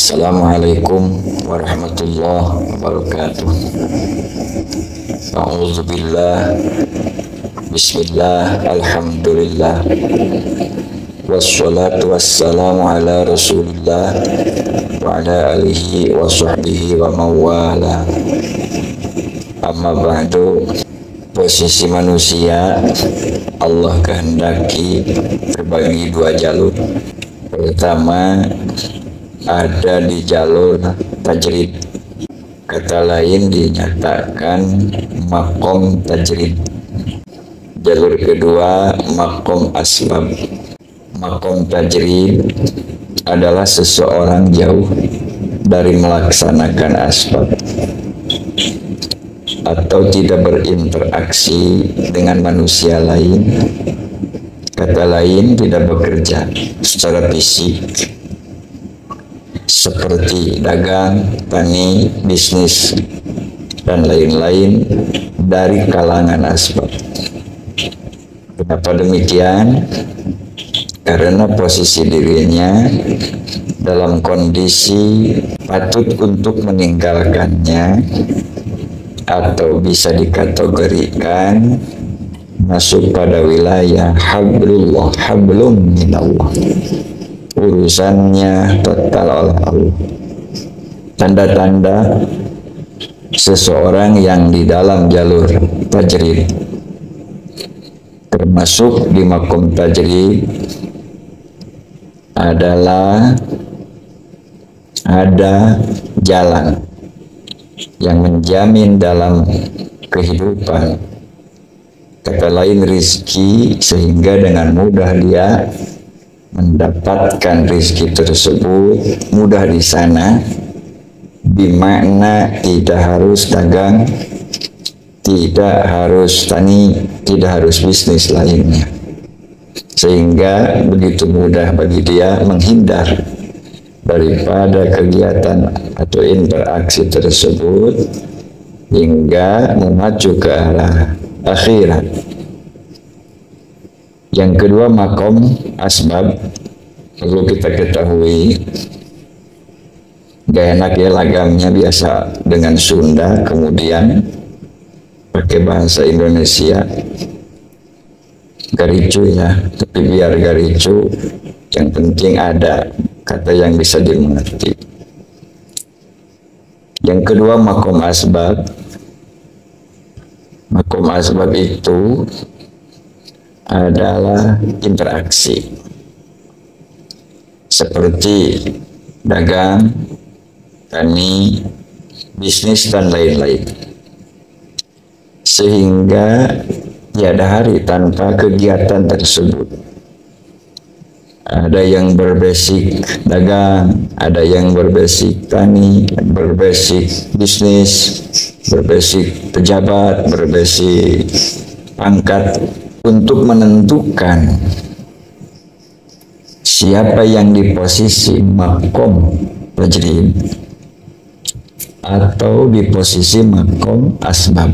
Assalamualaikum warahmatullahi wabarakatuh. A'udzubillah. Bismillah. Alhamdulillah. Wassalatu wassalamu ala Rasulillah wa ala alihi wa sahbihi wa mawala. Amma ba'du. Posisi manusia Allah kehendaki terbagi dua jalur. Pertama, ada di jalur tajrid, kata lain dinyatakan makom tajrid. Jalur kedua makom asbab. Makom tajrid adalah seseorang jauh dari melaksanakan asbab atau tidak berinteraksi dengan manusia lain, kata lain tidak bekerja secara fisik seperti dagang, tani, bisnis, dan lain-lain dari kalangan asbab. Kenapa demikian? Karena posisi dirinya dalam kondisi patut untuk meninggalkannya atau bisa dikategorikan masuk pada wilayah hablullah, hablum minallah. Urusannya total oleh Allah. Tanda-tanda seseorang yang di dalam jalur tajrid, termasuk di makom tajrid, adalah ada jalan yang menjamin dalam kehidupan, kata lain rizki, sehingga dengan mudah dia mendapatkan rizki tersebut mudah di sana, bimakna tidak harus dagang, tidak harus tani, tidak harus bisnis lainnya, sehingga begitu mudah bagi dia menghindar daripada kegiatan atau interaksi tersebut hingga memacu ke arah akhirat. Yang kedua makom asbab, perlu kita ketahui, gak enak ya lagamnya biasa dengan Sunda kemudian pakai bahasa Indonesia, garicu ya, tapi biar garicu yang penting ada kata yang bisa dimengerti. Yang kedua makom asbab. Makom asbab itu adalah interaksi seperti dagang, tani, bisnis, dan lain-lain, sehingga tiada hari tanpa kegiatan tersebut. Ada yang berbasik dagang, ada yang berbasik tani, berbasik bisnis, berbasik pejabat, berbasik pangkat. Untuk menentukan siapa yang di posisi makom tajrid atau di posisi makom asbab,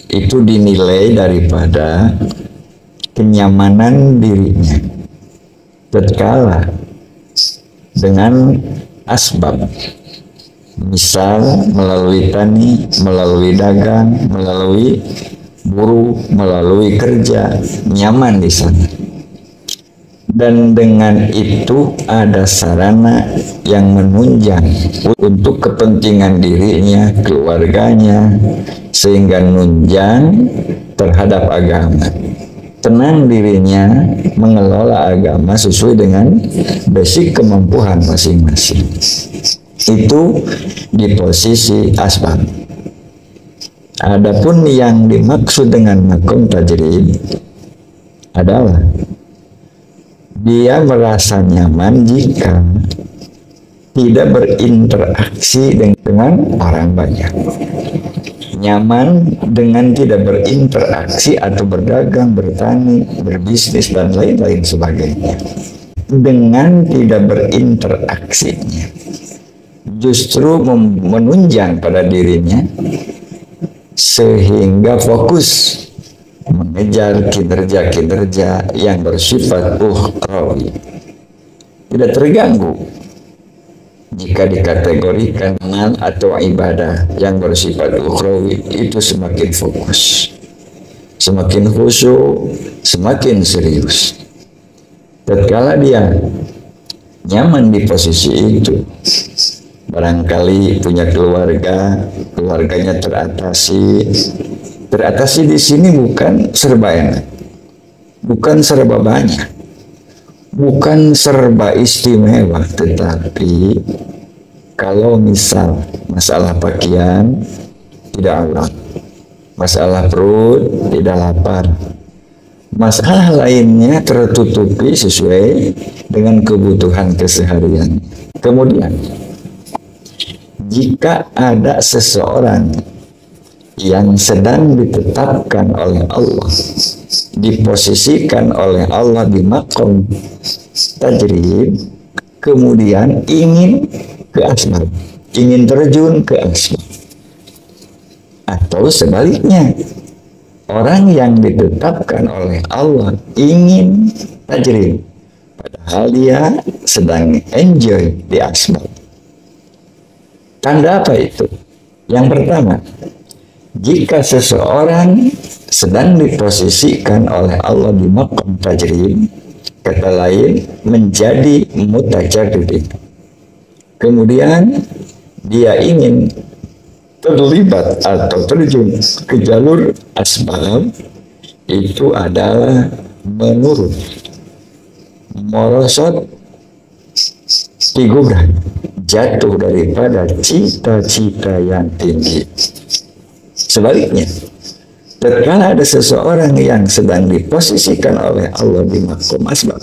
itu dinilai daripada kenyamanan dirinya tatkala dengan asbab, misal melalui tani, melalui dagang, melalui buruh, melalui kerja, nyaman di sana. Dan dengan itu ada sarana yang menunjang untuk kepentingan dirinya, keluarganya, sehingga nunjang terhadap agama. Tenang dirinya mengelola agama sesuai dengan basic kemampuan masing-masing. Itu di posisi asbab. Adapun yang dimaksud dengan makom tajrid adalah dia merasa nyaman jika tidak berinteraksi dengan orang banyak, nyaman dengan tidak berinteraksi atau berdagang, bertani, berbisnis, dan lain-lain sebagainya. Dengan tidak berinteraksinya justru menunjang pada dirinya sehingga fokus mengejar kinerja-kinerja yang bersifat ukhrawi, tidak terganggu jika dikategorikan amal atau ibadah yang bersifat ukhrawi itu semakin fokus, semakin khusyuk, semakin serius. Tatkala dia nyaman di posisi itu, barangkali punya keluarga, keluarganya teratasi di sini bukan serba enak, bukan serba banyak, bukan serba istimewa, tetapi kalau misal masalah pakaian tidak aurat, masalah perut tidak lapar, masalah lainnya tertutupi sesuai dengan kebutuhan keseharian. Kemudian jika ada seseorang yang sedang ditetapkan oleh Allah, diposisikan oleh Allah di maqam tajrib, kemudian ingin ke asbab, ingin terjun ke asbab, atau sebaliknya, orang yang ditetapkan oleh Allah ingin tajrib, padahal dia sedang enjoy di asbab. Tanda apa itu? Yang pertama, jika seseorang sedang diposisikan oleh Allah di maqam tajrib, kata lain menjadi mutajarrid, kemudian dia ingin terlibat atau terjun ke jalur asbab, itu adalah menurut morosot, digugah, jatuh daripada cita-cita yang tinggi. Sebaliknya, tatkala ada seseorang yang sedang diposisikan oleh Allah di maqam asbab,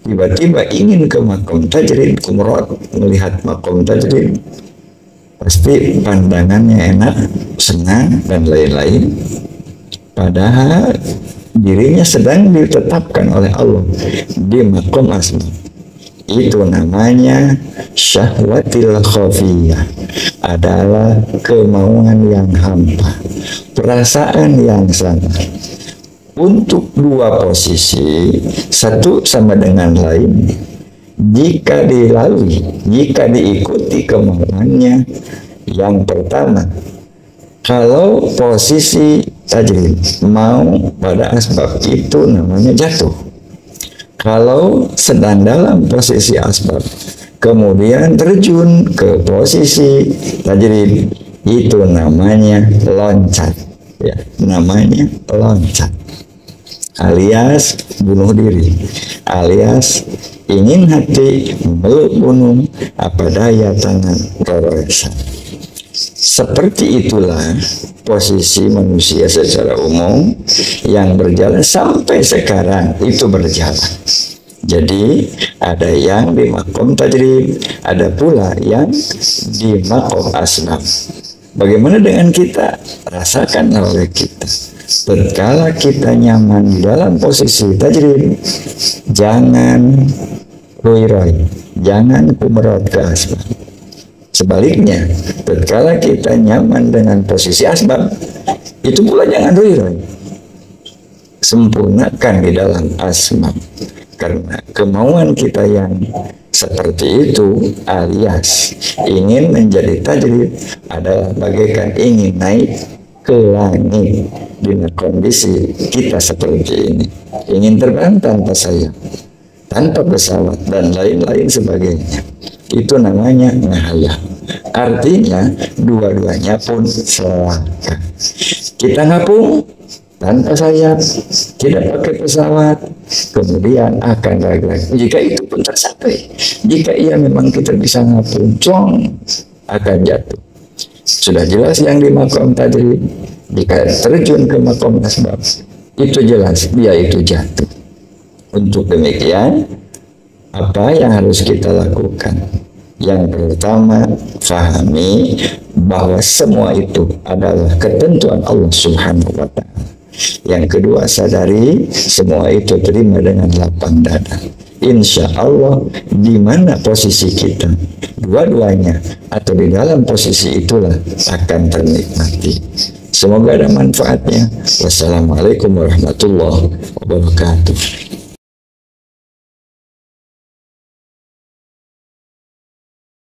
tiba-tiba ingin ke maqam tajrib, kumrot, melihat maqam tajrib, pasti pandangannya enak, senang, dan lain-lain. Padahal dirinya sedang ditetapkan oleh Allah di maqam asbab. Itu namanya syahwatil khafiyah, adalah kemauan yang hampa, perasaan yang sama. Untuk dua posisi, satu sama dengan lain, jika dilalui, jika diikuti kemauannya, yang pertama, kalau posisi tajrib mau pada asbab, itu namanya jatuh. Kalau sedang dalam posisi asbab, kemudian terjun ke posisi tajrib, itu namanya loncat, ya, namanya loncat, alias bunuh diri, alias ingin hati meluk gunung, apa daya tangan goresan. Seperti itulah posisi manusia secara umum yang berjalan sampai sekarang, itu berjalan. Jadi ada yang di maqam tajrib, ada pula yang di maqam asbab. Bagaimana dengan kita? Rasakan oleh kita. Tatkala kita nyaman di dalam posisi tajrib, jangan roy-roy, jangan kumrot ke asbab. Sebaliknya, tatkala kita nyaman dengan posisi asbab, itu pula jangan roy-roy, sempurnakan di dalam asbab. Karena kemauan kita yang seperti itu, alias ingin menjadi tajrib, adalah bagaikan ingin naik ke langit. Dengan kondisi kita seperti ini, ingin terbang tanpa sayap, tanpa pesawat, dan lain-lain sebagainya, itu namanya ngahayal. Artinya dua-duanya pun celaka. Kita ngapung tanpa sayap, tidak pakai pesawat, kemudian akan gagal. Jika itu pun tercapai, jika ia memang kita bisa ngapung, cong, akan jatuh. Sudah jelas yang di maqam tajrib, jika terjun ke maqam asbab, itu jelas dia itu jatuh. Untuk demikian, apa yang harus kita lakukan? Yang pertama, fahami bahwa semua itu adalah ketentuan Allah Subhanahu wa Ta'ala. Yang kedua, sadari semua itu terima dengan lapang dada. Insya Allah, di mana posisi kita, dua-duanya atau di dalam posisi itulah akan ternikmati. Semoga ada manfaatnya. Wassalamualaikum warahmatullahi wabarakatuh.